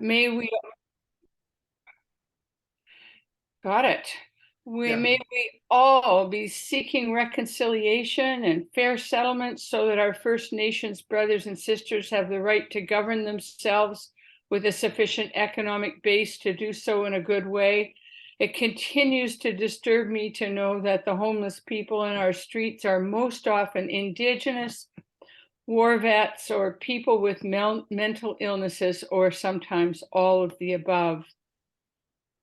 May we, got it. Yeah. May we all be seeking reconciliation and fair settlement so that our First Nations brothers and sisters have the right to govern themselves with a sufficient economic base to do so in a good way. It continues to disturb me to know that the homeless people in our streets are most often Indigenous, war vets, or people with mental illnesses, or sometimes all of the above.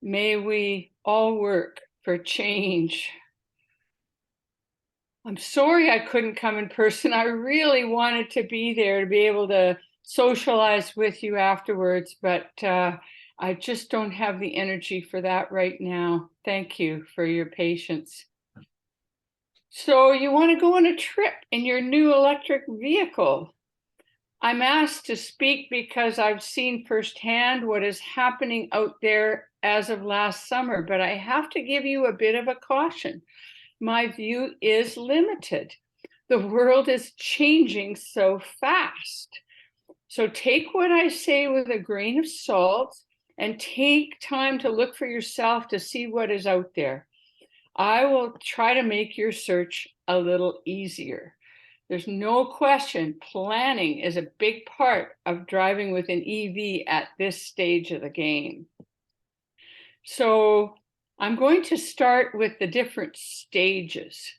May we all work for change. I'm sorry I couldn't come in person. I really wanted to be there to be able to socialize with you afterwards, but I just don't have the energy for that right now. Thank you for your patience. So you want to go on a trip in your new electric vehicle. I'm asked to speak because I've seen firsthand what is happening out there as of last summer, but I have to give you a bit of a caution. My view is limited. The world is changing so fast. So take what I say with a grain of salt and take time to look for yourself to see what is out there. I will try to make your search a little easier. There's no question planning is a big part of driving with an EV at this stage of the game. So I'm going to start with the different stages.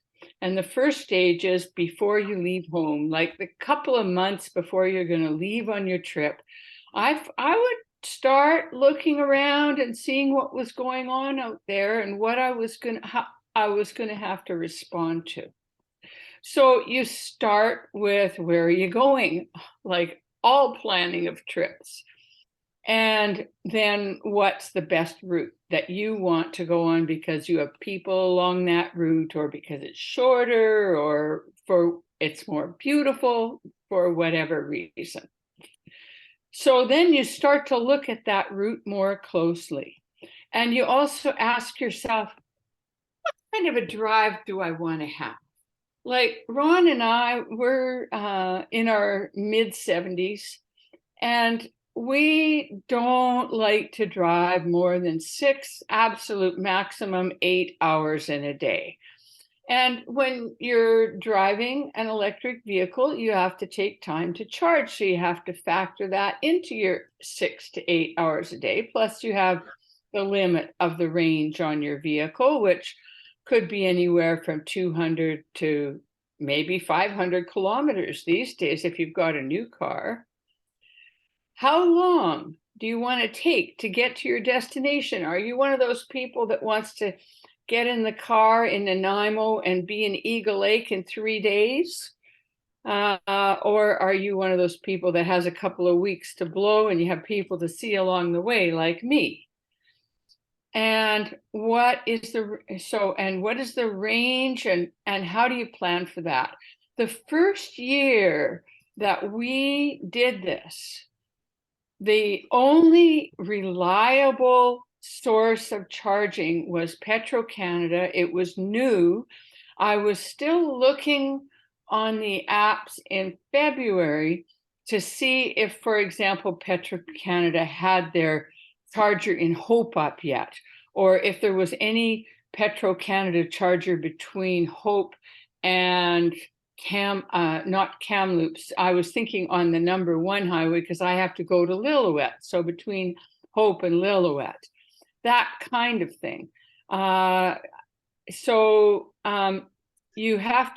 And the first stage is before you leave home, like the couple of months before you're going to leave on your trip. I would start looking around and seeing what was going on out there and what I was going to have to respond to. So you start with where are you going, like all planning of trips. And then what's the best route that you want to go on because you have people along that route, or because it's shorter, or for it's more beautiful, for whatever reason. So then you start to look at that route more closely. And you also ask yourself, what kind of a drive do I want to have? Like Ron and I were in our mid 70s, and we don't like to drive more than 6, absolute maximum 8 hours in a day. And when you're driving an electric vehicle, you have to take time to charge. So you have to factor that into your 6 to 8 hours a day. Plus, you have the limit of the range on your vehicle, which could be anywhere from 200 to maybe 500 kilometers these days if you've got a new car. How long do you want to take to get to your destination? Are you one of those people that wants to get in the car in Nanaimo and be in Eagle Lake in 3 days? Or are you one of those people that has a couple of weeks to blow and you have people to see along the way, like me? And what is the range, and how do you plan for that? The first year that we did this, the only reliable source of charging was Petro-Canada. It was new. I was still looking on the apps in February to see if, for example, Petro-Canada had their charger in Hope up yet, or if there was any Petro-Canada charger between Hope and not Kamloops. I was thinking on the number 1 highway because I have to go to Lillooet. So between Hope and Lillooet, that kind of thing. You have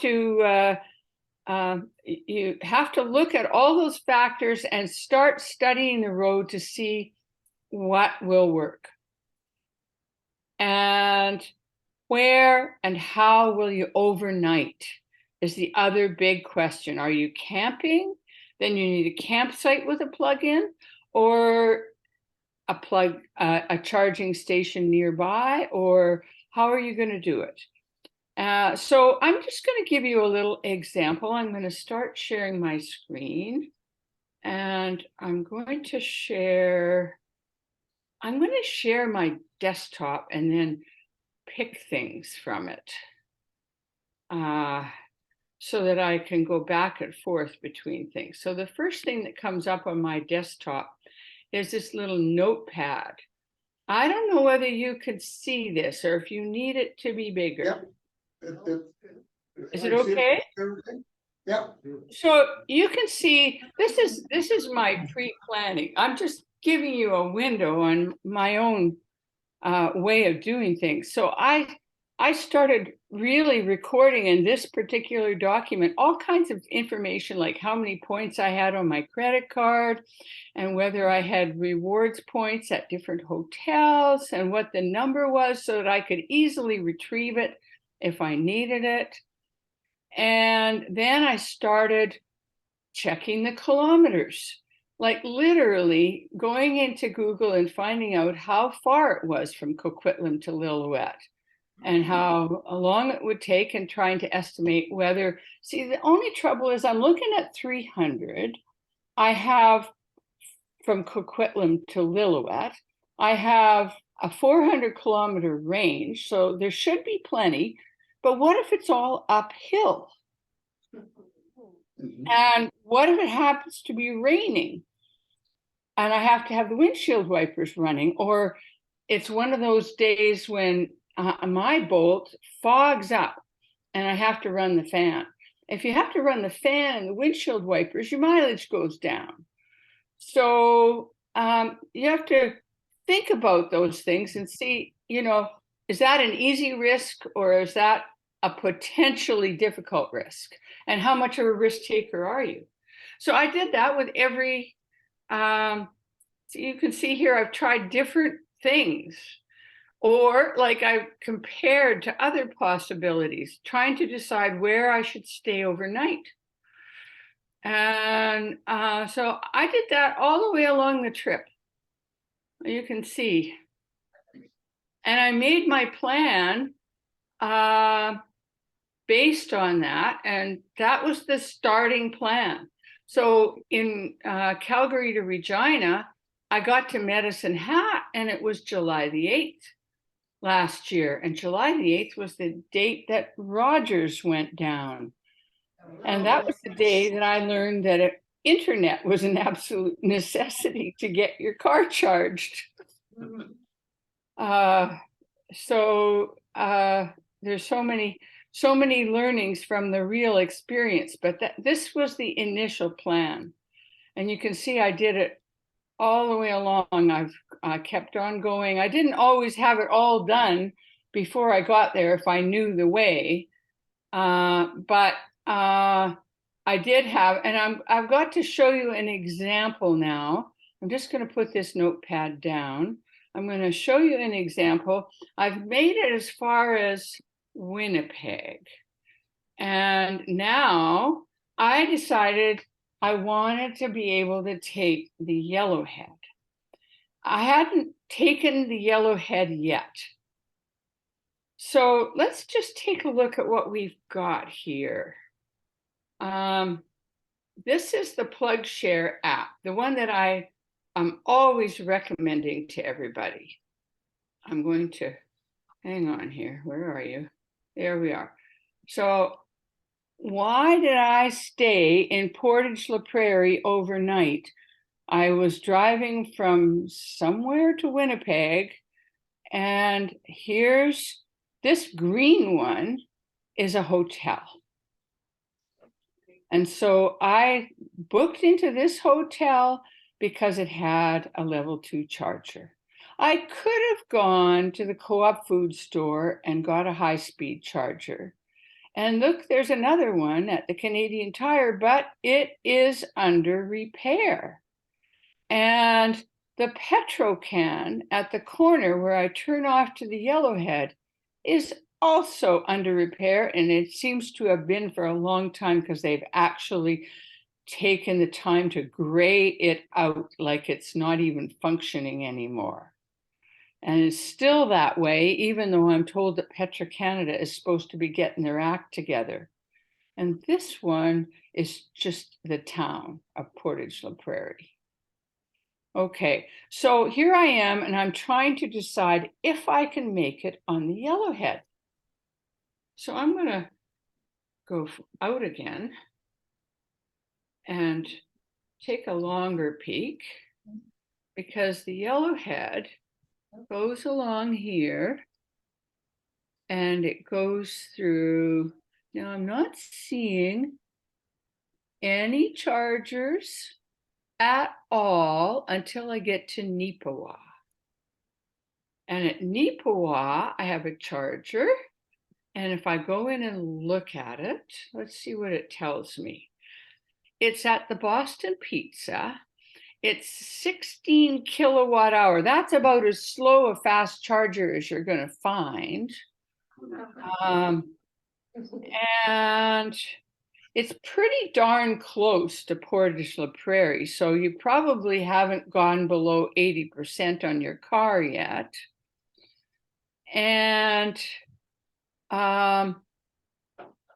to look at all those factors and start studying the road to see what will work. And where and how will you overnight is the other big question. Are you camping? Then you need a campsite with a plug-in, or a charging station nearby, or how are you going to do it? So I'm just going to give you a little example. I'm going to start sharing my screen, and I'm going to share my desktop and then pick things from it. So that I can go back and forth between things. So the first thing that comes up on my desktop is this little notepad. I don't know whether you could see this or if you need it to be bigger. Yep. Is it okay? Yeah. So you can see this is my pre-planning. I'm just giving you a window on my own way of doing things. So I started really recording in this particular document all kinds of information, like how many points I had on my credit card and whether I had rewards points at different hotels and what the number was so that I could easily retrieve it if I needed it. And then I started checking the kilometers, like literally going into Google and finding out how far it was from Coquitlam to Lillooet and how long it would take, and trying to estimate whether, see, the only trouble is I'm looking at 300. I have from Coquitlam to Lillooet, I have a 400-kilometer range, so there should be plenty, but what if it's all uphill? And what if it happens to be raining and I have to have the windshield wipers running, or it's one of those days when my bolt fogs up and I have to run the fan. If you have to run the fan and the windshield wipers, your mileage goes down. So you have to think about those things and see, is that an easy risk or is that a potentially difficult risk? And how much of a risk taker are you? So I did that with every, so you can see here, I've tried different things, or like I compared to other possibilities, trying to decide where I should stay overnight. And so I did that all the way along the trip. You can see. And I made my plan based on that. And that was the starting plan. So in Calgary to Regina, I got to Medicine Hat and it was July the 8th last year. And July the 8th was the date that Rogers went down. And that was the day that I learned that internet was an absolute necessity to get your car charged. So there's so many learnings from the real experience, but this was the initial plan. And you can see I did it all the way along. I've kept on going. I didn't always have it all done before I got there if I knew the way, but I did have, and I've got to show you an example now. I'm just going to put this notepad down. I'm going to show you an example. I've made it as far as Winnipeg. And now I decided I wanted to be able to take the Yellowhead. I hadn't taken the Yellowhead yet. So let's just take a look at what we've got here. This is the PlugShare app, the one that I'm always recommending to everybody. I'm going to, hang on here, where are you? There we are. So why did I stay in Portage la Prairie overnight? I was driving from somewhere to Winnipeg, and here's this green one is a hotel. And so I booked into this hotel because it had a level 2 charger. I could have gone to the Co-op food store and got a high-speed charger. And look, there's another one at the Canadian Tire, but it is under repair. And the Petro-Can at the corner where I turn off to the Yellowhead is also under repair, and it seems to have been for a long time because they've actually taken the time to gray it out like it's not even functioning anymore. And it's still that way, even though I'm told that Petro-Canada is supposed to be getting their act together. And this one is just the town of Portage la Prairie. Okay, so here I am, and I'm trying to decide if I can make it on the Yellowhead. So I'm going to go out again and take a longer peek. because the yellowhead goes along here and it goes through. Now I'm not seeing any chargers at all until I get to Neepawa. And at Neepawa, I have a charger. And if I go in and look at it, let's see what it tells me. It's at the Boston Pizza. It's 16 kilowatt hour. That's about as slow a fast charger as you're going to find. And it's pretty darn close to Portage La Prairie. So you probably haven't gone below 80% on your car yet. And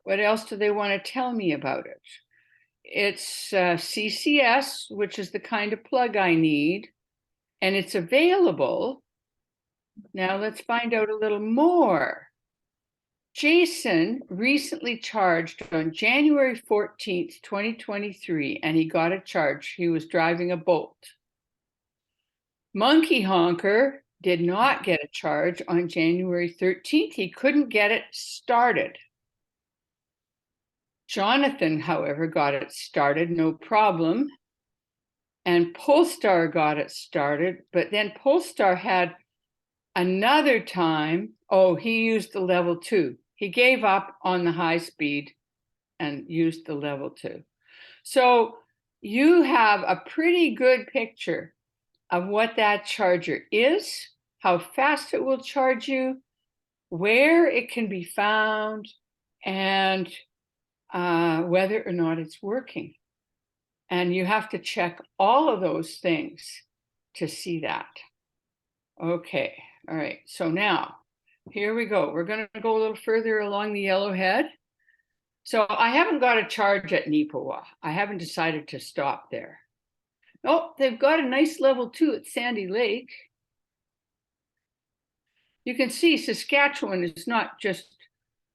what else do they want to tell me about it? It's CCS, which is the kind of plug I need, and it's available. Now let's find out a little more. Jason recently charged on January 14th, 2023, and he got a charge. He was driving a Bolt. Monkey Honker did not get a charge on January 13th. He couldn't get it started. Jonathan, however, got it started, no problem. And Polestar got it started, but then Polestar had another time, he used the level 2. He gave up on the high speed and used the level 2. So you have a pretty good picture of what that charger is, how fast it will charge you, where it can be found, and whether or not it's working. And you have to check all of those things to see that. Okay, all right, so now, here we go. We're gonna go a little further along the Yellowhead. So I haven't got a charge at Neepawa. I haven't decided to stop there. Oh, they've got a nice level 2 at Sandy Lake. You can see Saskatchewan is not just,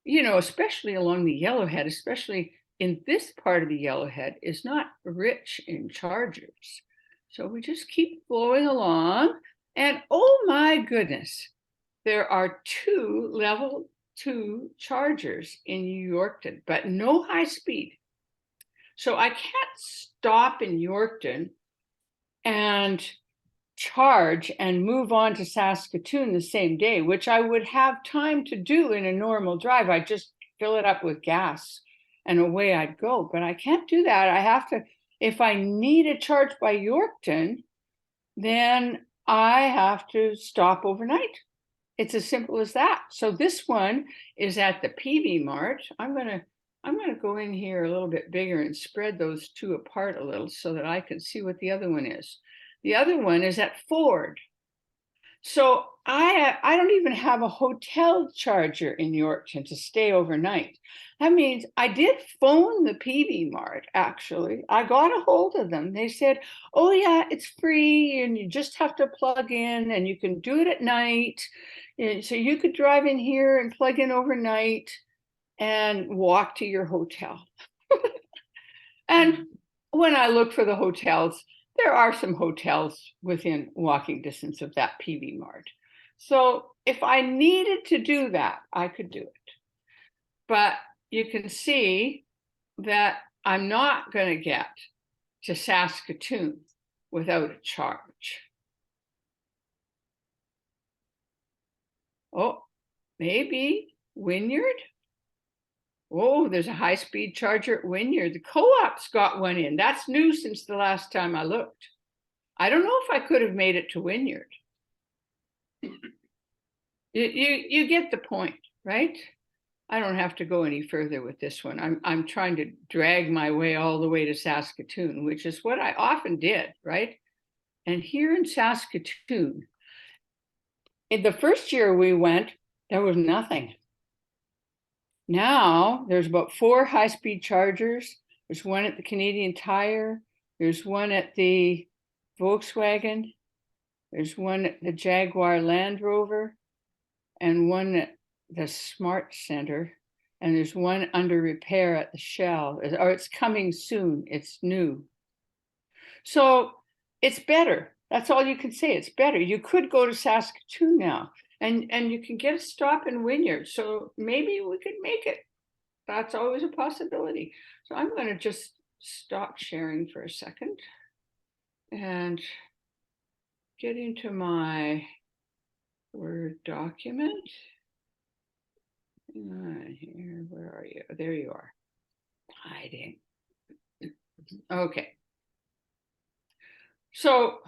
especially along the Yellowhead, especially in this part of the Yellowhead, is not rich in chargers. So we just keep flowing along. And oh my goodness, there are 2 level 2 chargers in Yorkton, but no high speed. So I can't stop in Yorkton and charge and move on to Saskatoon the same day, which I would have time to do in a normal drive. I just fill it up with gas and away I'd go. But I can't do that. I have to, if I need a charge by Yorkton, then I have to stop overnight. It's as simple as that. So this one is at the Peavey Mart. I'm gonna go in here a little bit bigger and spread those 2 apart a little so that I can see what the other one is. The other one is at Ford. So I don't even have a hotel charger in Yorkton to stay overnight. That means I did phone the Peavey Mart, actually. I got a hold of them. They said, oh yeah, it's free and you just have to plug in and you can do it at night. And so you could drive in here and plug in overnight and walk to your hotel. And when I look for the hotels, there are some hotels within walking distance of that Peavey Mart. So if I needed to do that, I could do it. But you can see that I'm not going to get to Saskatoon without a charge. Oh, maybe Wynyard. Oh, there's a high-speed charger at Wynyard. The co-op's got one in. That's new since the last time I looked. I don't know if I could have made it to Wynyard. You get the point, right? I don't have to go any further with this one. I'm trying to drag my way all the way to Saskatoon, which is what I often did, right? And here in Saskatoon, in the first year we went, there was nothing. Now there's about 4 high-speed chargers. There's one at the Canadian Tire. There's one at the Volkswagen. There's one at the Jaguar Land Rover and one at the Smart Center. And there's one under repair at the Shell, or it's coming soon. It's new. So it's better. That's all you can say. It's better. You could go to Saskatoon now, and you can get a stop in Wynyard. So maybe we could make it. That's always a possibility. So I'm going to just stop sharing for a second and get into my Word document. Here, where are you? There you are. Hiding. Okay. So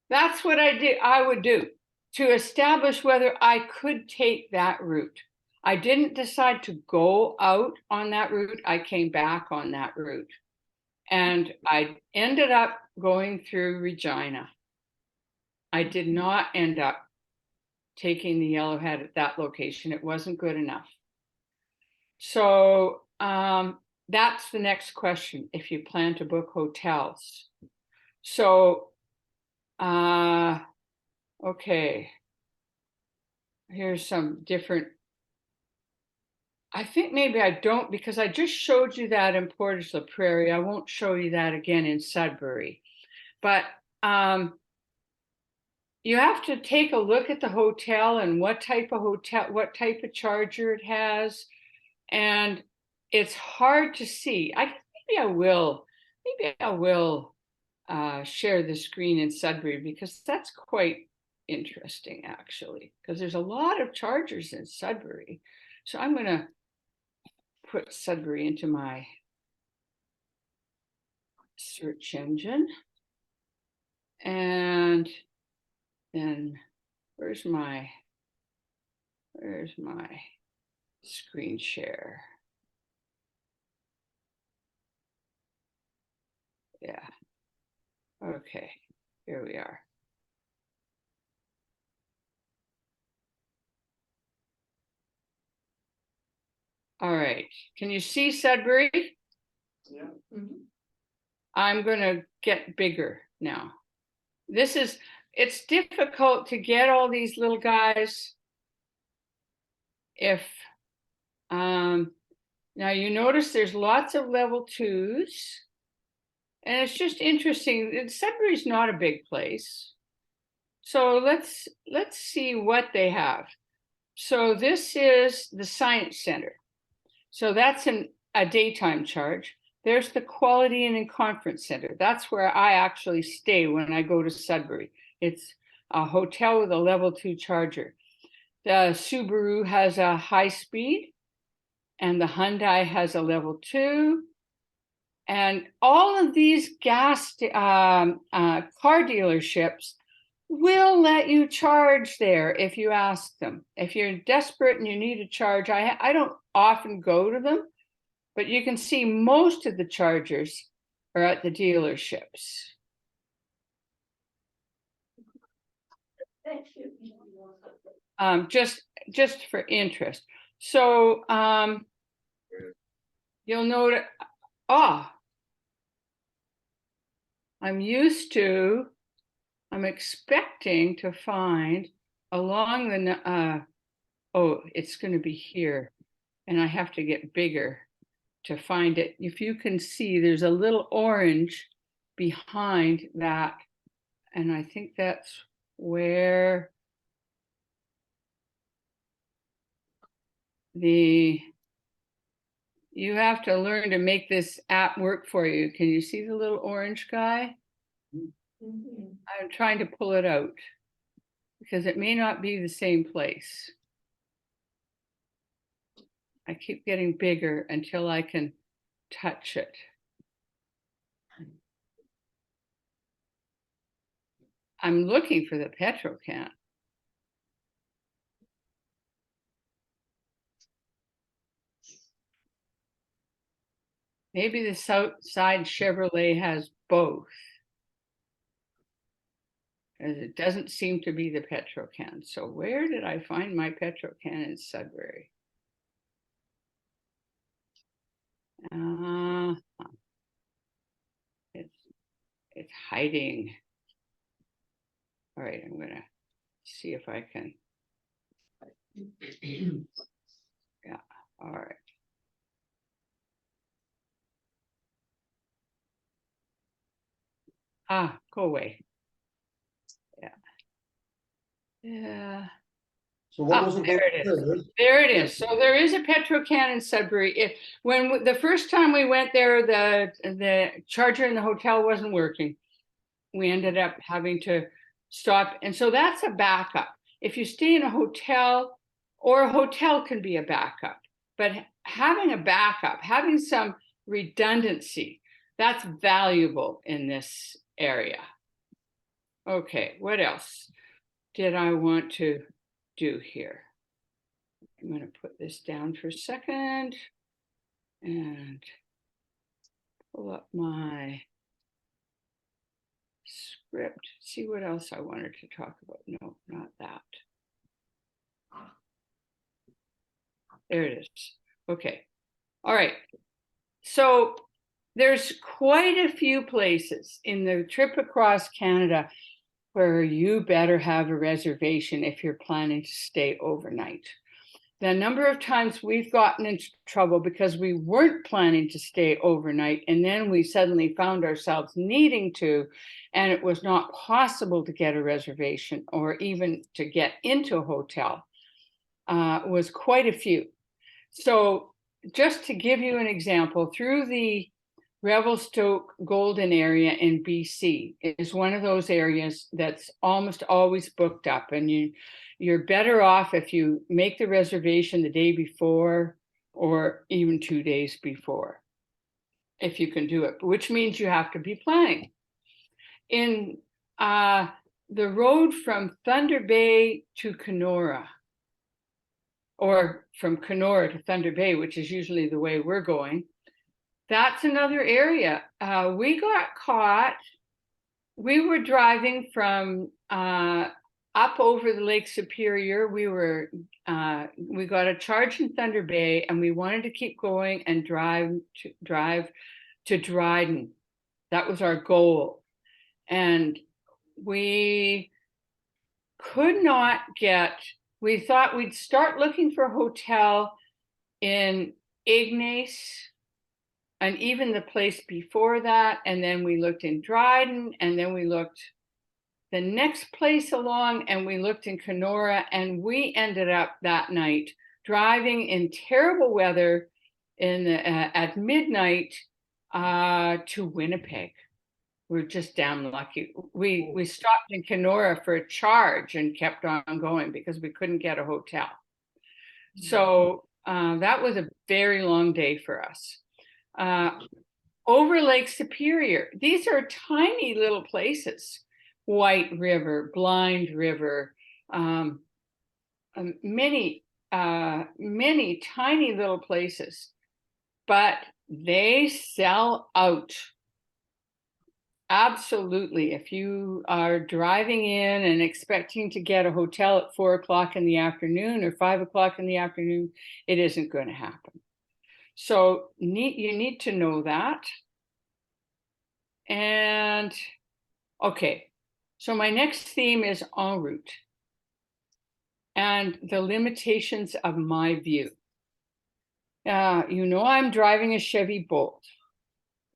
that's what I would do to establish whether I could take that route. I didn't decide to go out on that route. I came back on that route. And I ended up going through Regina. I did not end up taking the Yellowhead at that location. It wasn't good enough. So that's the next question, if you plan to book hotels. So, okay. Here's some different. I think maybe I don't, because I just showed you that in Portage la Prairie. I won't show you that again in Sudbury. But you have to take a look at the hotel and what type of charger it has. And it's hard to see. Maybe I will share the screen in Sudbury, because that's quite interesting, actually, because there's a lot of chargers in Sudbury. So I'm going to put Sudbury into my search engine. And then where's my screen share? Yeah. Okay, here we are. All right, can you see Sudbury? Yeah. Mm-hmm. I'm gonna get bigger now. It's difficult to get all these little guys. If, now you notice there's lots of level 2s. And it's just interesting. Sudbury's not a big place. So let's see what they have. So this is the Science Center. So that's a daytime charge. There's the Quality Inn and Conference Center. That's where I actually stay when I go to Sudbury. It's a hotel with a level 2 charger. The Subaru has a high speed, and the Hyundai has a level 2. And all of these car dealerships will let you charge there if you ask them. If you're desperate and you need a charge, I don't often go to them, but you can see most of the chargers are at the dealerships. Just for interest. So you'll note, I'm expecting to find along the, it's going to be here, and I have to get bigger to find it. If you can see, there's a little orange behind that, and I think that's where you have to learn to make this app work for you. Can you see the little orange guy? Mm-hmm. I'm trying to pull it out because it may not be the same place. I keep getting bigger until I can touch it. I'm looking for the Petro-Can. Maybe the Southside Chevrolet has both, as it doesn't seem to be the Petro-Can. So where did I find my Petro-Can in Sudbury? It's hiding. All right, I'm gonna see if I can. Yeah, all right. Go away. Yeah. So what Ah, was it? there it is. There it is. So there is a Petro-Can in Sudbury. The first time we went there, the charger in the hotel wasn't working. We ended up having to stop. And so that's a backup. If you stay in a hotel, or a hotel can be a backup, but having a backup, having some redundancy, that's valuable in this area. Okay, what else did I want to do here? I'm going to put this down for a second and pull up my script, see what else I wanted to talk about. No, not that. There it is. Okay. All right. So there's quite a few places in the trip across Canada where you better have a reservation if you're planning to stay overnight. The number of times we've gotten into trouble because we weren't planning to stay overnight, and then we suddenly found ourselves needing to, and it was not possible to get a reservation or even to get into a hotel, was quite a few. So just to give you an example, through the Revelstoke Golden area in BC is one of those areas that's almost always booked up, and you're better off if you make the reservation the day before or even 2 days before, if you can do it, which means you have to be planning. In the road from Thunder Bay to Kenora, or from Kenora to Thunder Bay, which is usually the way we're going, that's another area. We got caught. We were driving from up over the Lake Superior. We got a charge in Thunder Bay, and we wanted to keep going and drive to Dryden. That was our goal. And we could not get, we thought we'd start looking for a hotel in Ignace, and even the place before that, and then we looked in Dryden, and then we looked the next place along, and we looked in Kenora, and we ended up that night driving in terrible weather at midnight to Winnipeg. We're just damn lucky. We stopped in Kenora for a charge and kept on going because we couldn't get a hotel. So that was a very long day for us. Over Lake Superior, these are tiny little places. White River, Blind River, many tiny little places, but they sell out. Absolutely. If you are driving in and expecting to get a hotel at 4 o'clock in the afternoon or 5 o'clock in the afternoon, it isn't going to happen. So you need to know that. And okay, so my next theme is en route and the limitations of my view. I'm driving a Chevy Bolt.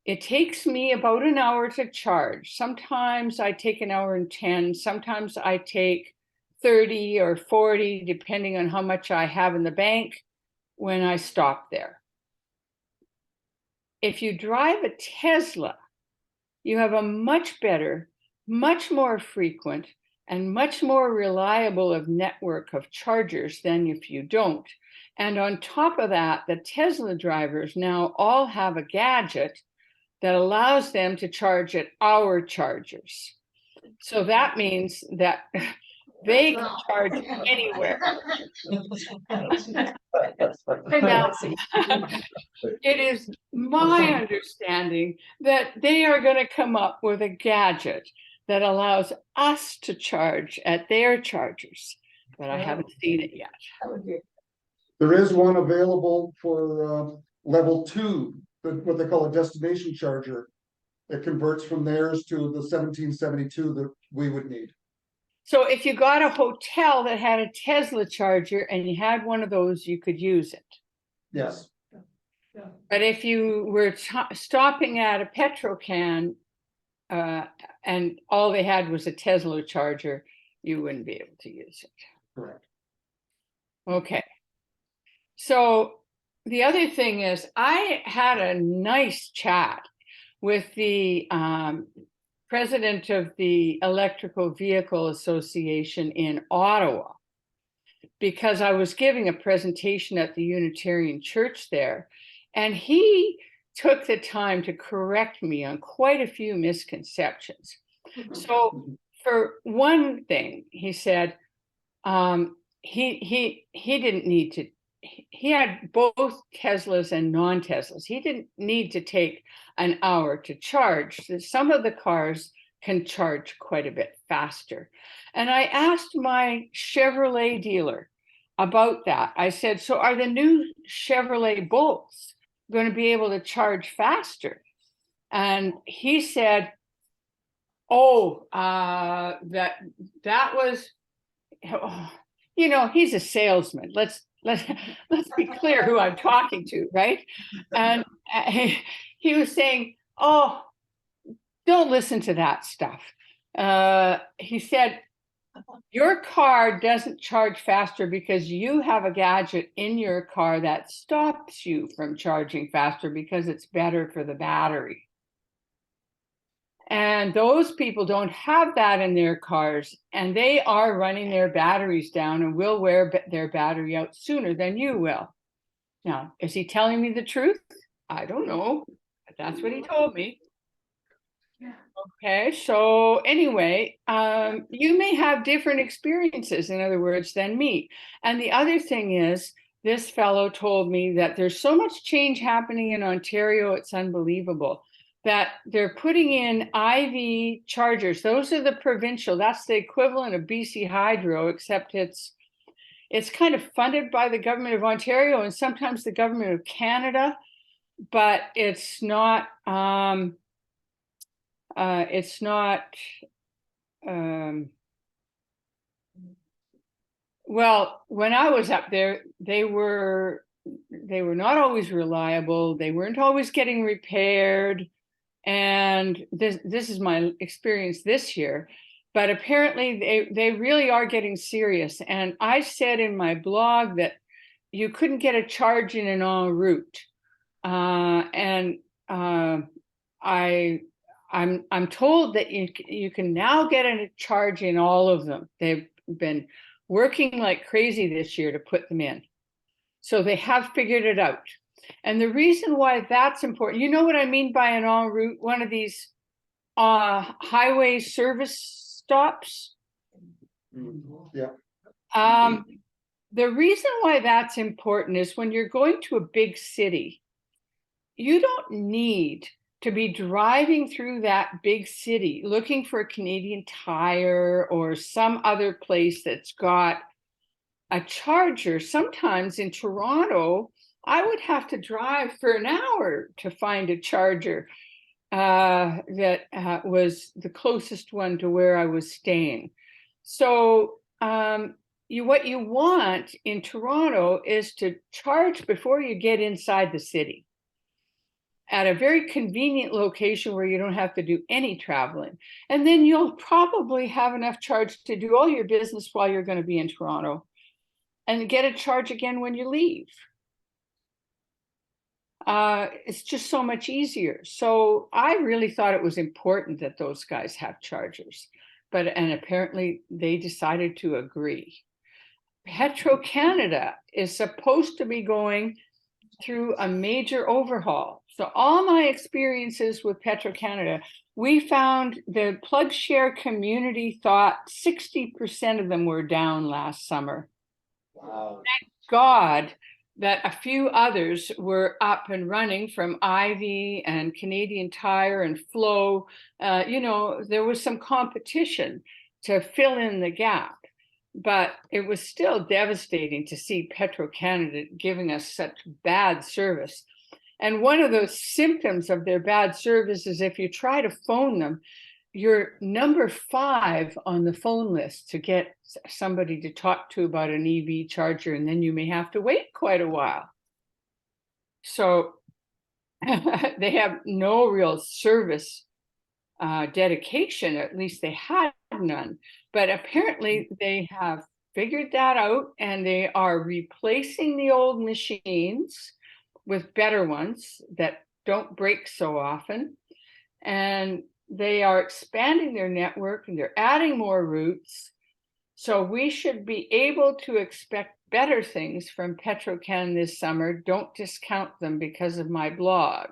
It takes me about an hour to charge. Sometimes I take an hour and 10. Sometimes I take 30 or 40, depending on how much I have in the bank when I stop there. If you drive a Tesla, you have a much better, much more frequent, and much more reliable network of chargers than if you don't. And on top of that, the Tesla drivers now all have a gadget that allows them to charge at our chargers. So that means that they can charge anywhere. It is my understanding that they are going to come up with a gadget that allows us to charge at their chargers, but I haven't seen it yet. There is one available for level 2, what they call a destination charger. It converts from theirs to the 1772 that we would need. So if you got a hotel that had a Tesla charger and you had one of those, you could use it. Yes. But if you were stopping at a Petro-Can and all they had was a Tesla charger, you wouldn't be able to use it. Correct. Okay. So the other thing is, I had a nice chat with the president of the Electrical Vehicle Association in Ottawa, because I was giving a presentation at the Unitarian Church there, and he took the time to correct me on quite a few misconceptions. So for one thing, he said, he didn't need to, he had both Teslas and non-Teslas. He didn't need to take an hour to charge. Some of the cars can charge quite a bit faster. And I asked my Chevrolet dealer about that. I said, so are the new Chevrolet Bolts going to be able to charge faster? And he said, oh, that was, you know, he's a salesman. Let's be clear who I'm talking to, right? And he was saying, oh, don't listen to that stuff. He said, your car doesn't charge faster because you have a gadget in your car that stops you from charging faster because it's better for the battery. And those people don't have that in their cars, and they are running their batteries down and will wear their battery out sooner than you will. Now, is he telling me the truth? I don't know, but that's what he told me. Okay, so anyway, you may have different experiences, in other words, than me. And the other thing is, this fellow told me that there's so much change happening in Ontario, it's unbelievable, that they're putting in IV chargers. Those are the provincial, that's the equivalent of BC Hydro, except it's kind of funded by the government of Ontario and sometimes the government of Canada, but it's not, well, when I was up there, they were not always reliable. They weren't always getting repaired. And this is my experience this year, but apparently they really are getting serious. And I said in my blog that you couldn't get a charge in an en route. I'm told that you can now get a charge in all of them. They've been working like crazy this year to put them in. So they have figured it out. And the reason why that's important, you know what I mean by an en route, one of these highway service stops? Yeah. The reason why that's important is when you're going to a big city, you don't need to be driving through that big city looking for a Canadian Tire or some other place that's got a charger. Sometimes in Toronto, I would have to drive for an hour to find a charger that was the closest one to where I was staying. So what you want in Toronto is to charge before you get inside the city, at a very convenient location where you don't have to do any traveling. And then you'll probably have enough charge to do all your business while you're going to be in Toronto and get a charge again when you leave. It's just so much easier. So I really thought it was important that those guys have chargers, and apparently they decided to agree. Petro-Canada is supposed to be going through a major overhaul. So all my experiences with Petro-Canada, we found the PlugShare community thought 60% of them were down last summer. Wow. Thank God that a few others were up and running, from Ivy and Canadian Tire and Flow. There was some competition to fill in the gap. But it was still devastating to see Petro-Canada giving us such bad service. And one of those symptoms of their bad service is if you try to phone them, you're number 5 on the phone list to get somebody to talk to about an EV charger, and then you may have to wait quite a while. So they have no real service dedication, at least they had none. But apparently they have figured that out and they are replacing the old machines with better ones that don't break so often. And they are expanding their network and they're adding more routes. So we should be able to expect better things from Petro-Can this summer. Don't discount them because of my blog.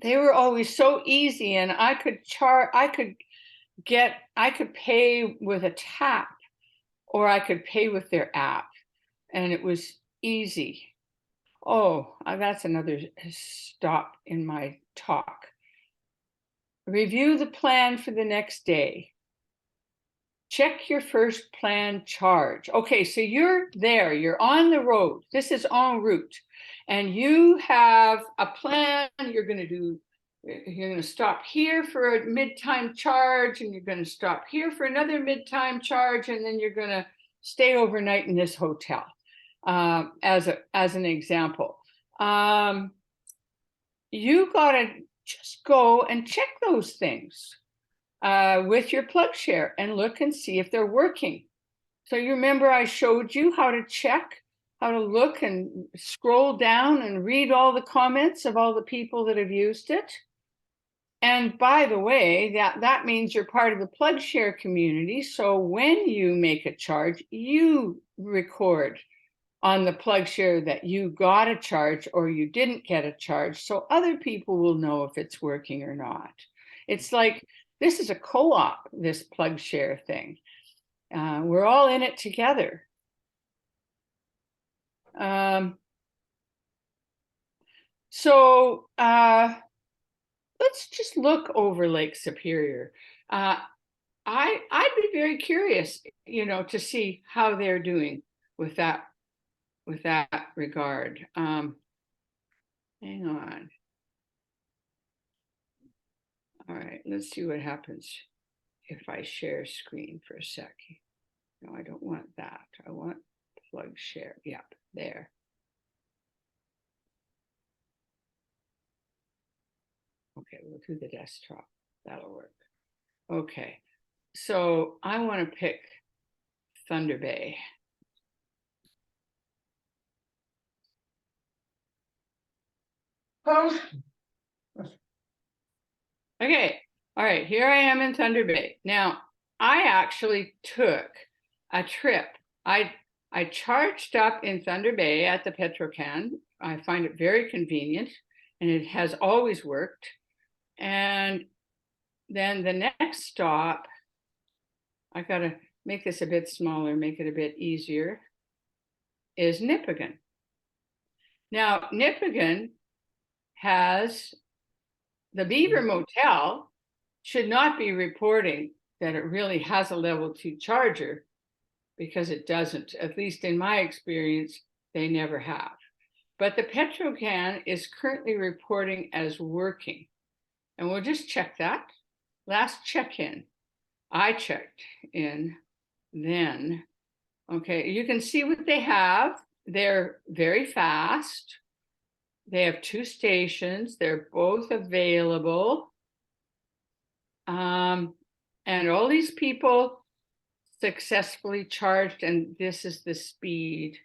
They were always so easy, and I could pay with a tap, or I could pay with their app, and it was easy. Oh, that's another stop in my talk. Review the plan for the next day. Check your first plan charge. Okay, so you're there, you're on the road. This is en route. And you have a plan. You're going to stop here for a mid-time charge, and you're going to stop here for another mid-time charge, and then you're going to stay overnight in this hotel, as an example. You got to just go and check those things with your PlugShare and look and see if they're working. So you remember I showed you how to check, how to look and scroll down and read all the comments of all the people that have used it. And by the way, that means you're part of the PlugShare community. So when you make a charge, you record on the PlugShare that you got a charge or you didn't get a charge, so other people will know if it's working or not. It's like, this is a co-op, this PlugShare thing. We're all in it together. So let's just look over Lake Superior. I'd be very curious, to see how they're doing with that regard. Hang on. All right, let's see what happens if I share screen for a sec. No, I don't want that. I want PlugShare. Yep, there. Okay, we'll do the desktop. That'll work. Okay, so I want to pick Thunder Bay. Okay, all right, here I am in Thunder Bay. Now, I actually took a trip. I charged up in Thunder Bay at the Petro-Can. I find it very convenient, and it has always worked. And then the next stop, I gotta make this a bit smaller, make it a bit easier, is Nipigon. Now, Nipigon has the Beaver Motel should not be reporting that it really has a level 2 charger, because it doesn't. At least in my experience, they never have. But the Petro-Can is currently reporting as working. And we'll just check that. Last check-in, I checked in then. Okay, you can see what they have. They're very fast. They have 2 stations. They're both available. And all these people successfully charged, and this is the speed.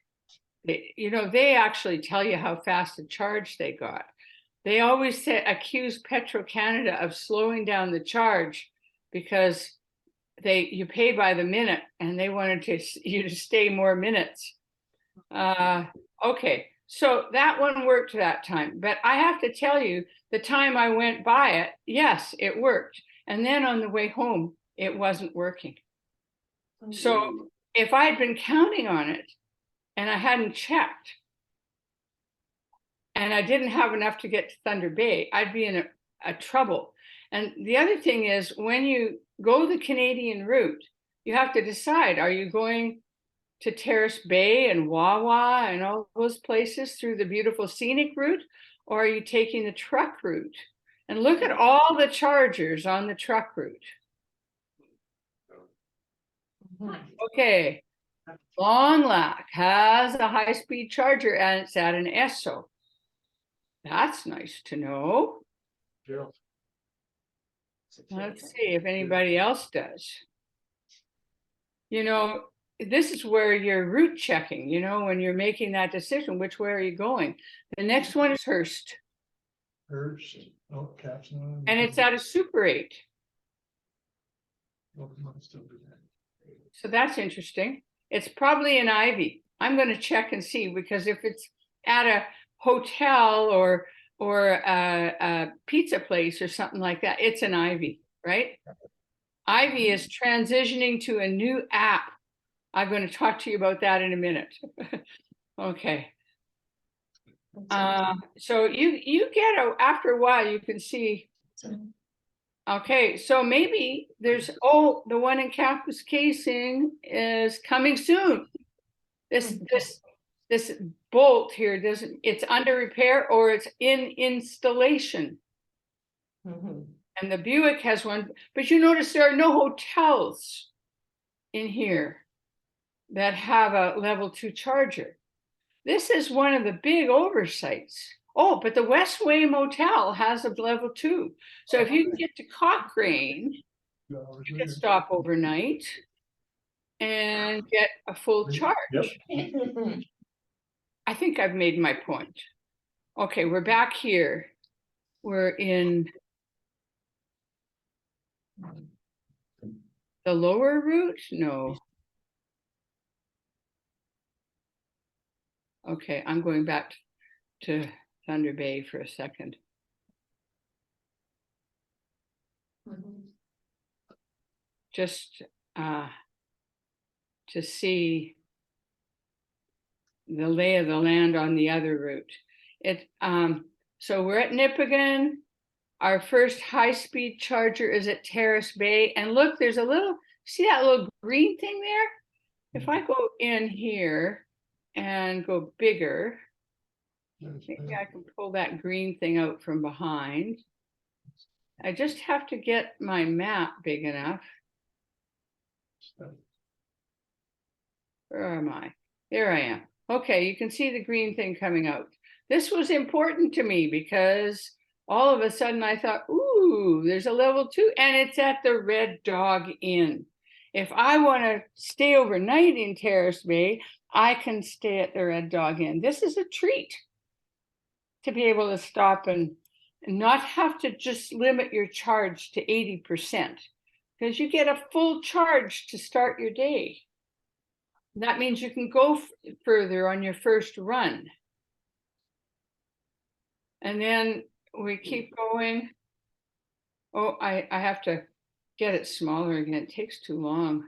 They actually tell you how fast a charge they got. They always accuse Petro-Canada of slowing down the charge because you pay by the minute, and they wanted you to stay more minutes. Okay. So that one worked that time, but I have to tell you, the time I went by it, yes, it worked. And then on the way home, it wasn't working. So if I had been counting on it and I hadn't checked and I didn't have enough to get to Thunder Bay, I'd be in a trouble. And the other thing is, when you go the Canadian route, you have to decide, are you going to Terrace Bay and Wawa and all those places through the beautiful scenic route, or are you taking the truck route? And look at all the chargers on the truck route. Okay, Long Lac has a high-speed charger and it's at an Esso. That's nice to know. Yeah. Let's see if anybody else does. You know, this is where you're route checking, you know, when you're making that decision, which way are you going? The next one is Hearst, Hearst, oh, caption. and it's at a Super 8. So that's interesting. It's probably an Ivy. I'm going to check and see, because if it's at a hotel or a pizza place or something like that, it's an Ivy, right? Ivy is transitioning to a new app. I'm going to talk to you about that in a minute. Okay. So you get after a while, you can see. Okay, so maybe there's, oh, the one in Campus Casing is coming soon. This bolt here doesn't, it's under repair or it's in installation. And the Buick has one, but you notice there are no hotels in here that have a level 2 charger. This is one of the big oversights. Oh, but the Westway Motel has a level 2. So if you can get to Cochrane, you can stop overnight and get a full charge. Yep. I think I've made my point. Okay, we're back here. We're in the lower route? No. Okay, I'm going back to Thunder Bay for a second. Just to see the lay of the land on the other route. So we're at Nipigon. Our first high-speed charger is at Terrace Bay. And look, there's a little, see that little green thing there? If I go in here and go bigger, maybe I can pull that green thing out from behind. I just have to get my map big enough. Where am I? There I am. Okay, you can see the green thing coming out. This was important to me because all of a sudden I thought, ooh, there's a level 2 and it's at the Red Dog Inn. If I want to stay overnight in Terrace Bay, I can stay at the Red Dog Inn. This is a treat to be able to stop and not have to just limit your charge to 80%, because you get a full charge to start your day. That means you can go further on your first run. And then we keep going. Oh, I have to get it smaller again. It takes too long.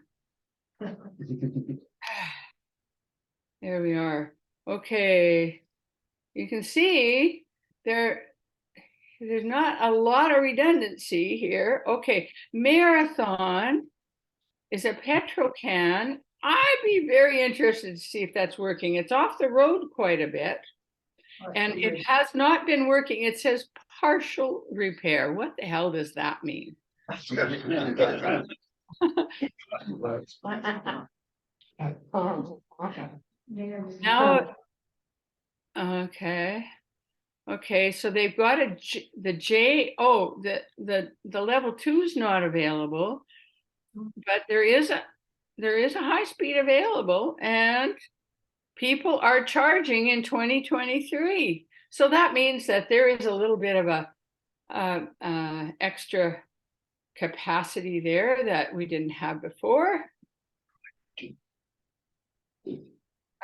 There we are. Okay. You can see there's not a lot of redundancy here. Okay. Marathon is a Petrocan. I'd be very interested to see if that's working. It's off the road quite a bit. And it has not been working. It says partial repair. What the hell does that mean? Now, okay. Okay, so they've got the level 2 is not available, but there is a high speed available, and people are charging in 2023. So that means that there is a little bit of a extra capacity there that we didn't have before.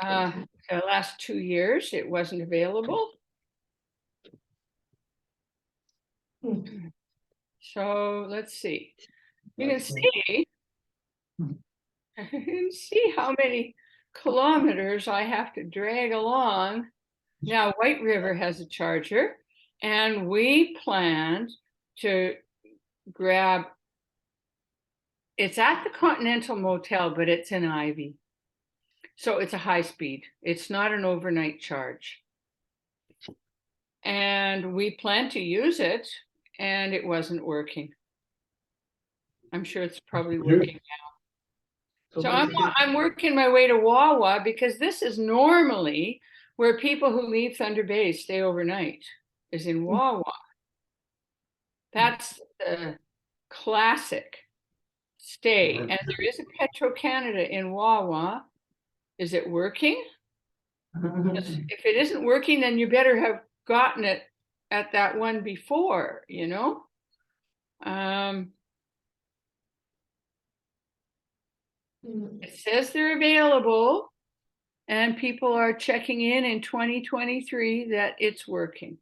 The last 2 years, it wasn't available. So let's see. You can see how many kilometers I have to drag along. Now, White River has a charger, and we planned to grab, it's at the Continental Motel, but it's in Ivy. So it's a high speed. It's not an overnight charge. And we planned to use it, and it wasn't working. I'm sure it's probably working now. So I'm working my way to Wawa, because this is normally where people who leave Thunder Bay stay overnight, is in Wawa. That's the Classic, stay. And there is a Petro-Canada in Wawa. Is it working? If it isn't working, then you better have gotten it at that one before, you know? It says they're available and people are checking in 2023 that it's working.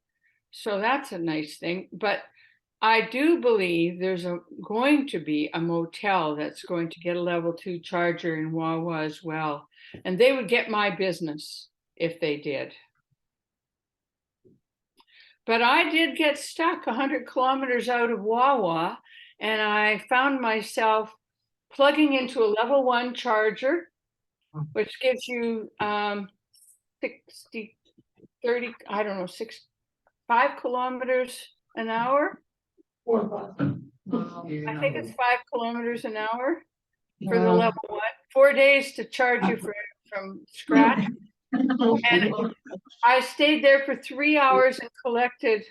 So that's a nice thing. But I do believe there's going to be a motel that's going to get a level 2 charger in Wawa as well. And they would get my business if they did. But I did get stuck 100 kilometers out of Wawa, and I found myself plugging into a level 1 charger, which gives you 60, 30, I don't know, 5 kilometers an hour. I think it's 5 kilometers an hour for the level 1. 4 days to charge you from scratch. And I stayed there for 3 hours and collected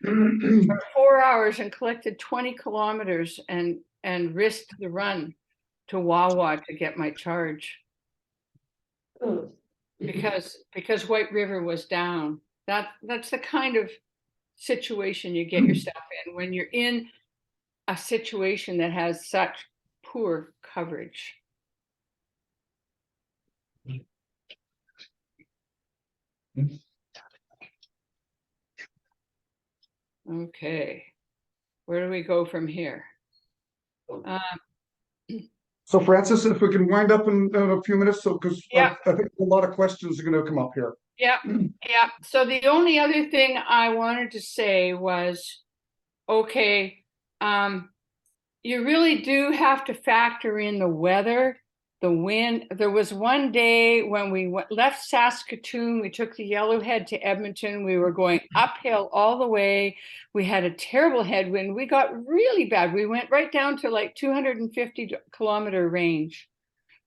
4 hours and collected 20 kilometers and risked the run to Wawa to get my charge because White River was down. That's the kind of situation you get yourself in when you're in a situation that has such poor coverage. Okay, where do we go from here? So Francis, if we can wind up in a few minutes, so because Yeah. I think a lot of questions are going to come up here. Yeah, yeah. So the only other thing I wanted to say was, okay, you really do have to factor in the weather, the wind. There was one day when we left Saskatoon, we took the Yellowhead to Edmonton. We were going uphill all the way. We had a terrible headwind. We got really bad. We went right down to like 250 kilometer range.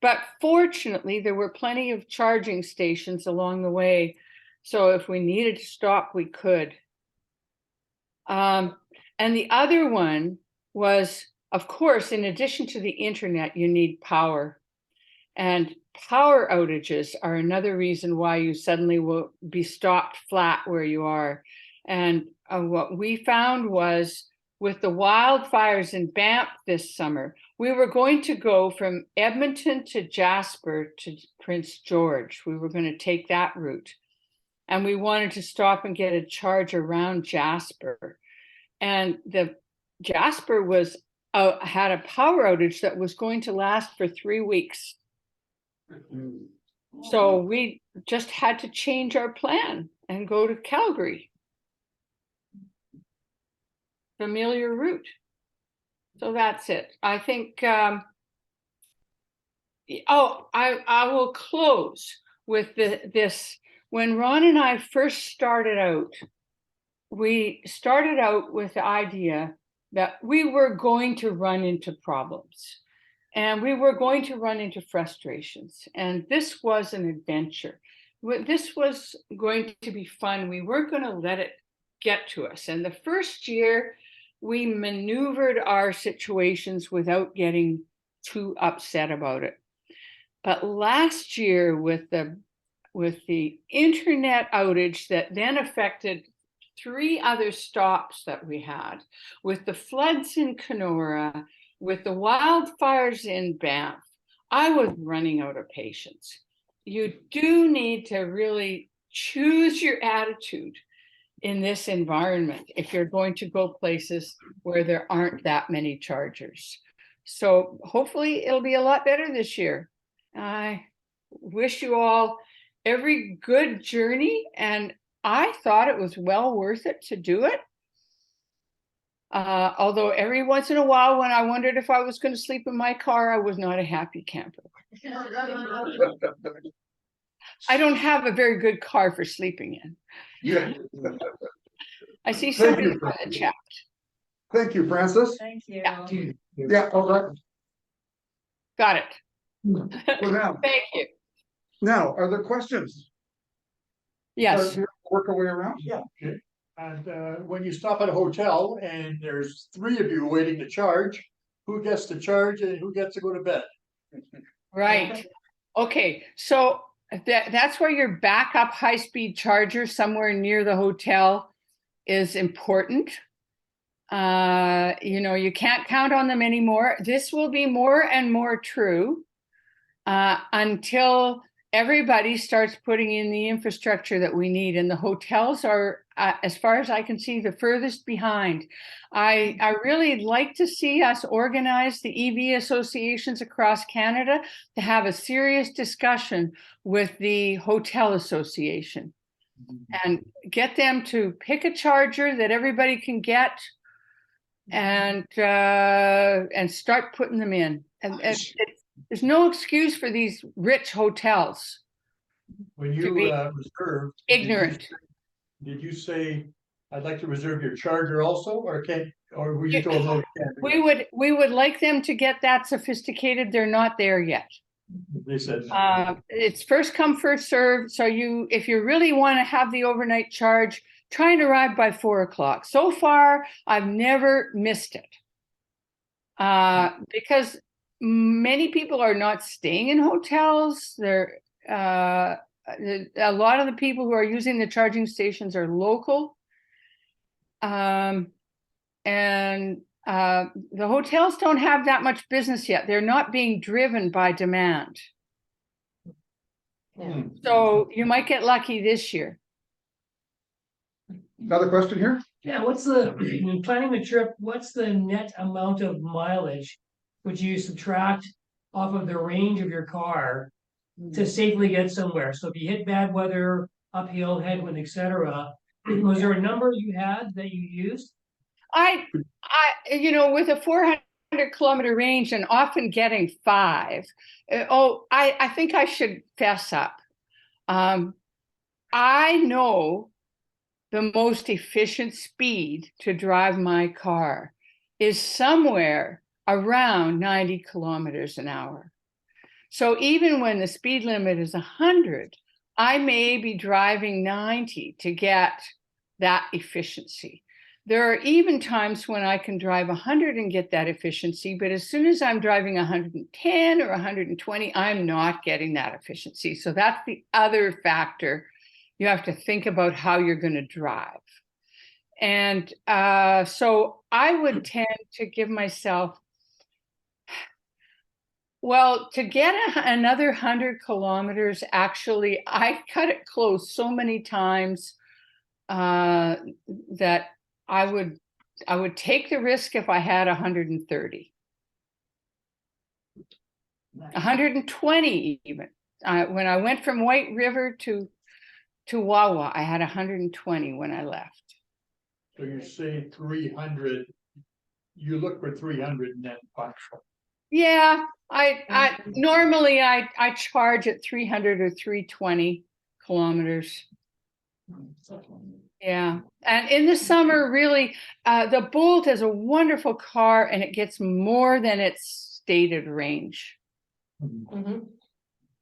But fortunately, there were plenty of charging stations along the way. So if we needed to stop, we could. And the other one was, of course, in addition to the internet, you need power. And power outages are another reason why you suddenly will be stopped flat where you are. And what we found was with the wildfires in Banff this summer, we were going to go from Edmonton to Jasper to Prince George. We were going to take that route. And we wanted to stop and get a charge around Jasper. And the Jasper was had a power outage that was going to last for 3 weeks. So we just had to change our plan and go to Calgary. Familiar route. So that's it. I think, I will close with this. When Ron and I first started out, we started out with the idea that we were going to run into problems and we were going to run into frustrations. And this was an adventure. This was going to be fun. We weren't going to let it get to us. And the first year, we maneuvered our situations without getting too upset about it. But last year, with the internet outage that then affected 3 other stops that we had, with the floods in Kenora, with the wildfires in Banff, I was running out of patience. You do need to really choose your attitude in this environment if you're going to go places where there aren't that many chargers. So hopefully it'll be a lot better this year. I wish you all every good journey, and I thought it was well worth it to do it. Although every once in a while when I wondered if I was going to sleep in my car, I was not a happy camper. I don't have a very good car for sleeping in. Yeah. I see somebody in the chat. Thank you, Francis. Thank you. Yeah. Yeah, all right. Got it. So now, Thank you. now, are there questions? Yes. Work our way around? Yeah. And when you stop at a hotel and there's three of you waiting to charge, who gets to charge and who gets to go to bed? Right. Okay, so that's where your backup high-speed charger somewhere near the hotel is important. You know, you can't count on them anymore. This will be more and more true until everybody starts putting in the infrastructure that we need. And the hotels are, as far as I can see, the furthest behind. I really like to see us organize the EV associations across Canada to have a serious discussion with the hotel association and get them to pick a charger that everybody can get and start putting them in. And there's no excuse for these rich hotels. When To you be reserved. ignorant. Did you say, I'd like to reserve your charger also, or were you told no? You can't do We would like them to get that sophisticated. They're not there yet. that? They said. no. It's first come, first served. So if you really want to have the overnight charge, try and arrive by 4 o'clock. So far, I've never missed it. Because many people are not staying in hotels. They're a lot of the people who are using the charging stations are local. And the hotels don't have that much business yet. They're not being driven by demand. So you might get lucky this year. Another question here? Yeah, when planning the trip, what's the net amount of mileage which you subtract off of the range of your car to safely get somewhere? So if you hit bad weather, uphill, headwind, etc., was there a number you had that you used? You know, with a 400-kilometer range and often getting 5, I think I should fess up. I know the most efficient speed to drive my car is somewhere around 90 kilometers an hour. So even when the speed limit is 100, I may be driving 90 to get that efficiency. There are even times when I can drive 100 and get that efficiency, but as soon as I'm driving 110 or 120, I'm not getting that efficiency. So that's the other factor. You have to think about how you're going to drive. And so I would tend to give myself, well, to get another 100 kilometers, actually, I cut it close so many times that I would take the risk if I had 130. 120 even. When I went from White River to Wawa, I had 120 when I left. So you say 300, you look for 300 and then punch. Yeah, I normally I charge at 300 or 320 kilometers. Yeah, and in the summer, really, the Bolt is a wonderful car, and it gets more than its stated range.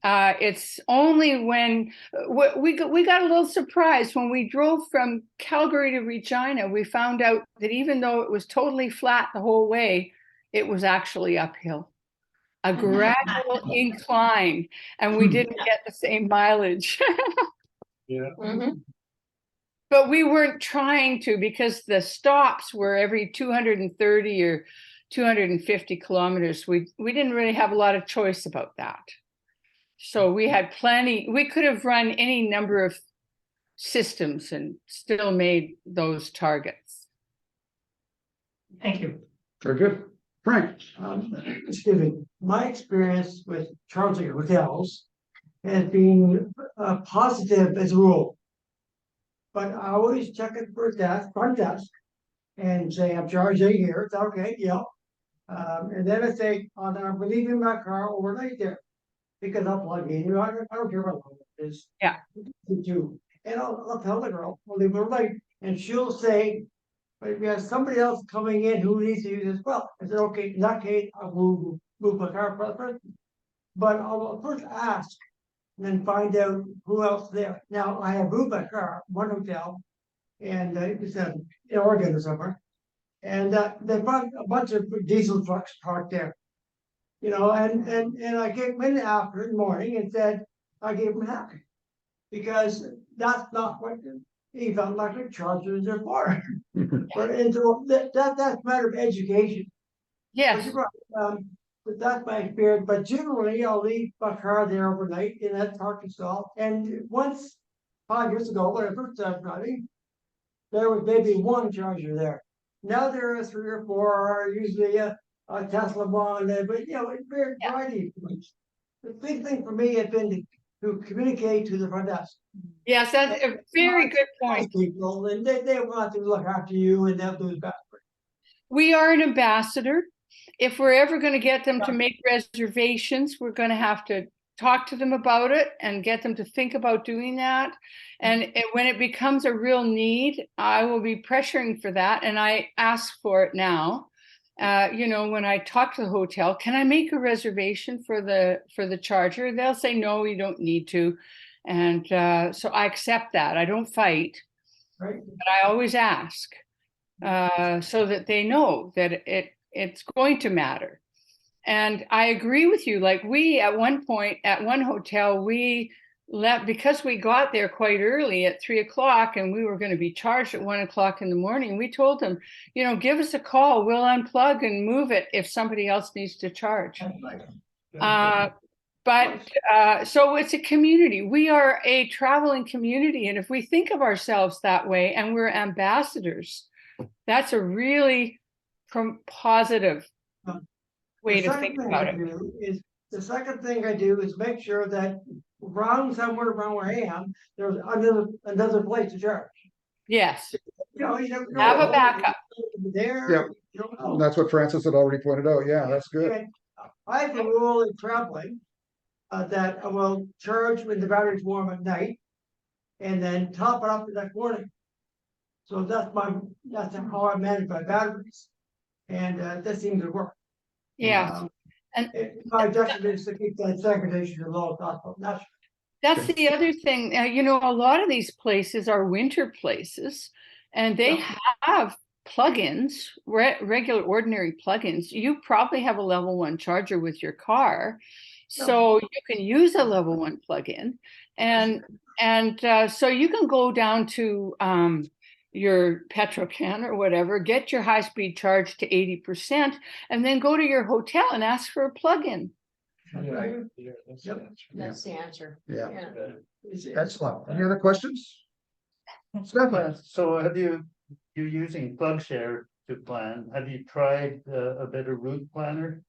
It's only when we got a little surprised when we drove from Calgary to Regina. We found out that even though it was totally flat the whole way, it was actually uphill, a gradual incline, and we didn't get the same mileage. Yeah. But we weren't trying to, because the stops were every 230 or 250 kilometers. We didn't really have a lot of choice about that. So we had plenty. We could have run any number of systems and still made those targets. Thank you. Very good. Frank? Excuse me, my experience with charging at hotels has been positive as a rule. But I always check it for front desk, and say, I'm charging here, it's okay, yeah. And then I say, oh, then I'm leaving my car overnight there. Because I'll plug in, I don't care about how it is. Yeah. And I'll tell the girl, I'll leave her overnight, and she'll say, but we have somebody else coming in who needs to use it as well. I said, okay, in that case, I'll move my car for the person. But I'll first ask, and then find out who else there. Now, I have moved my car, one hotel, And it's in Oregon or somewhere. And they brought a bunch of diesel trucks parked there. You know, and I gave them in the afternoon, in the morning, and said, I gave them half. Because that's not what electric chargers are for. And so that's a matter of education. But Yes, you're right, but that's my experience, but generally I'll leave my car there overnight in that parking stall, and once, 5 years ago, when I first started driving. There was maybe one charger there, now there are 3 or 4, usually a Tesla one, but you know, it's very variety of things. The big thing for me has been to communicate to the front desk. yes, that's a very good point. People, and they want to look after you and they'll do the best. We are an ambassador. If we're ever going to get them to make reservations, we're going to have to talk to them about it and get them to think about doing that. And when it becomes a real need, I will be pressuring for that. And I ask for it now. You know, when I talk to the hotel, can I make a reservation for the charger? They'll say, no, you don't need to. And so I accept that. I don't fight, Right? but I always ask. So that they know that it's going to matter. And I agree with you. Like we, at one point, at one hotel, we left because we got there quite early at 3 o'clock and we were going to be charged at 1 o'clock in the morning. We told them, you know, give us a call. We'll unplug and move it if somebody else needs to charge. So it's a community. We are a traveling community. And if we think of ourselves that way and we're ambassadors, that's a really positive way to think about it. The second thing I do is make sure that somewhere around where I am, there's another place to charge. Yes, You know, you never know. have a backup. There. Yep. You don't know. That's what Francis had already pointed out. Yeah, that's good. And I have a rule in traveling that I will charge when the battery's warm at night and then top it up the next morning. So that's how I manage my batteries. And that seems to work. Yeah. And My objective is to keep that segregation as low as possible. that's the other thing. You know, a lot of these places are winter places and they have plugins, regular ordinary plugins. You probably have a level 1 charger with your car. So you can use a level 1 plug-in and so you can go down to your Petrocan or whatever, get your high-speed charge to 80%, and then go to your hotel and ask for a plug-in. That's the answer. Yeah. Yeah. Excellent. Any other questions? Stefan? So you're using PlugShare to plan. Have you tried a better route planner?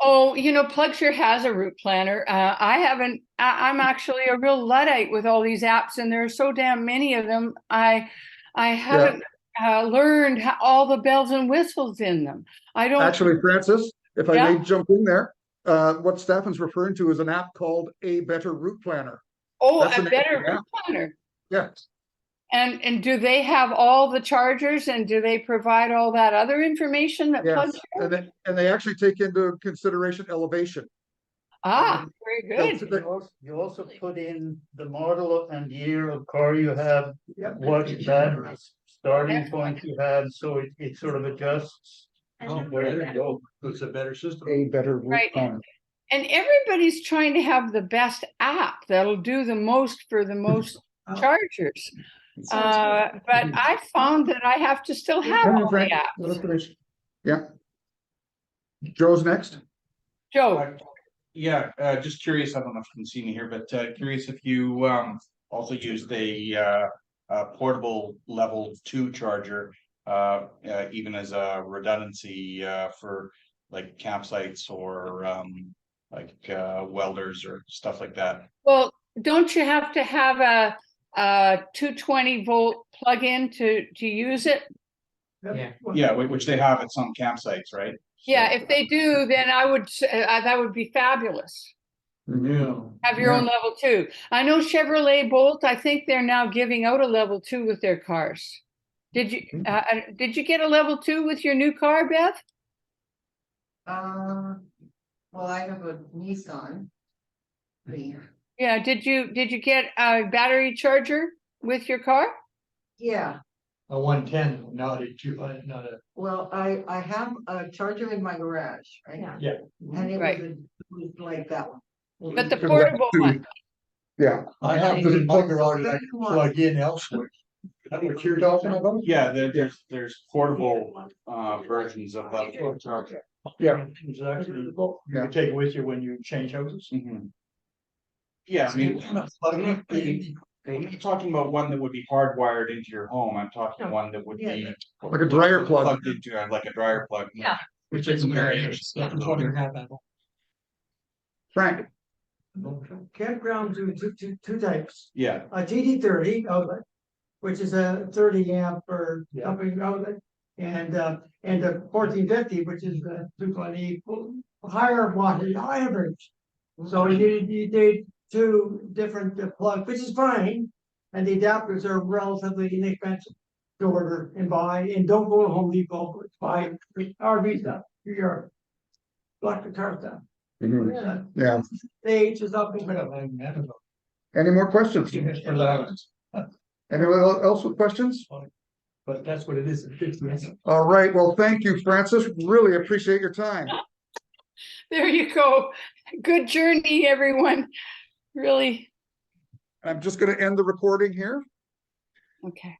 Oh, you know, PlugShare has a route planner. I haven't, I'm actually a real Luddite with all these apps and there are so damn many of them. I haven't learned all the bells and whistles in them. I don't. Actually, Francis, if I Yeah. may jump in there, what Stefan's referring to is an app called A Better Route Planner. Oh, That's a an better app. route planner. Yeah. And do they have all the chargers and do they provide all that other information that Yes, PlugShare? and they actually take into consideration elevation. Ah, very So good. You also put in the model and year of car you have, Yep. what battery starting point you have, so it sort of adjusts. There you go. It's a better system. A Better Route Right. Planner. And everybody's trying to have the best app that'll do the most for the most chargers. But I found that I have to still have Come on, all the Frank. Let us apps. finish. Yeah. Joe's next. Joe, Yeah, just curious, I don't know if you can see me here, but curious if you also used a portable level 2 charger, even as a redundancy for like campsites or like welders or stuff like that. well, don't you have to have a 220-volt plug-in to use it? Yeah, which they have at some campsites, right? Yeah, if they do, then I would that would be fabulous. Yeah. Have your own level 2. I know Chevrolet Bolt, I think they're now giving out a level 2 with their cars. Did you get a level 2 with your new car, Beth? Well, I have a Nissan. Yeah, did you get a battery charger with your car? Yeah, A 110, not a not a. well, I have a charger in my garage, right? Yeah. And it Right. was like that one. But the Good portable luck. one, Yeah, I have the garage I can plug in elsewhere. That what you're talking about? Yeah, there's portable versions of level two charger. Yeah. It's actually, you Yeah. can take it with you when you change houses. Mhm. Yeah, I mean, I'm not talking about one that would be hardwired into your home, I'm talking one that would be. Like a dryer plug. Plugged into, like a dryer plug. Yeah. Which is very. Frank, Campgrounds do two types. Yeah, A TD30 outlet, which is a 30 amp or Yeah. something outlet. And a 1450, which is the 220 higher wattage, high amperage. So you need two different plugs, which is fine. And the adapters are relatively inexpensive to order and buy, and don't go to Home Depot, buy RV stuff, your electric car stuff. Mhm. Yeah, They each is up, but any more questions? Anyone else with questions? But that's what it is. All right, well, thank you, Francis. Really appreciate your time. there you go. Good journey, everyone. Really, I'm just gonna end the recording here. okay.